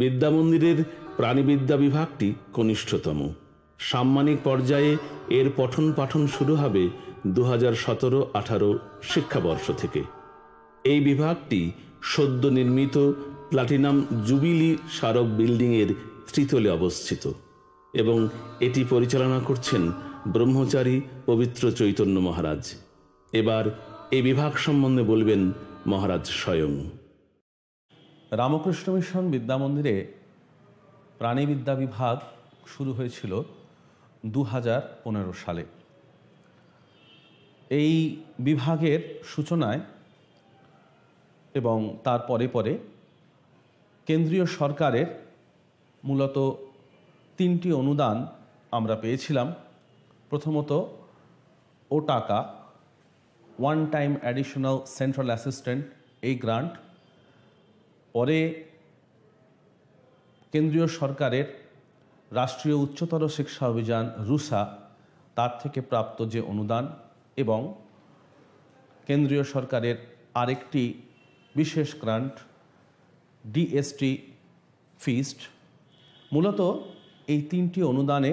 বিদ্যামন্দিরের প্রাণীবিদ্যা বিভাগটি কনিষ্ঠতম। সাম্মানিক পর্যায়ে এর পঠন পাঠন শুরু হবে 2017-18 শিক্ষাবর্ষ থেকে। এই বিভাগটি সদ্য নির্মিত প্লাটিনাম জুবিলি স্মারক বিল্ডিংয়ের তৃতীয় অবস্থিত এবং এটি পরিচালনা করছেন ব্রহ্মচারী পবিত্র চৈতন্য মহারাজ। এবার এই বিভাগ সম্বন্ধে বলবেন মহারাজ স্বয়ং। রামকৃষ্ণ মিশন বিদ্যামন্দিরে প্রাণীবিদ্যা বিভাগ শুরু হয়েছিল 2015 সালে। এই বিভাগের সূচনায় এবং তার পরে পরে কেন্দ্রীয় সরকারের মূলত 3টি অনুদান আমরা পেয়েছিলাম। প্রথমত ওটাকা, one time additional central assistant, এই গ্রান্ট। পরে কেন্দ্রীয় সরকারের রাষ্ট্রীয় উচ্চতর শিক্ষা অভিযান রুসা, তার থেকে প্রাপ্ত যে অনুদান, এবং কেন্দ্রীয় সরকারের আরেকটি বিশেষ গ্রান্ট ডিএসটি ফিস্ট। মূলত এই 3টি অনুদানে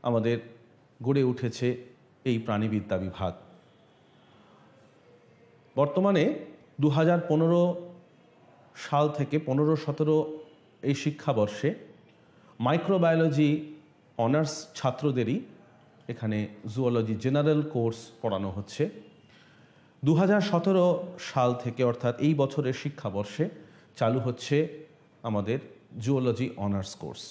আমাদের গড়ে উঠেছে এই প্রাণীবিদ্যা বিভাগ। বর্তমানে 2015 সাল থেকে 15-17 এই শিক্ষাবর্ষে মাইক্রোবায়োলজি অনার্স ছাত্রদেরই এখানে জুওলজি জেনারেল কোর্স পড়ানো হচ্ছে। 2017 সাল থেকে অর্থাৎ এই বছরের শিক্ষাবর্ষে চালু হচ্ছে আমাদের জুওলজি অনার্স কোর্স।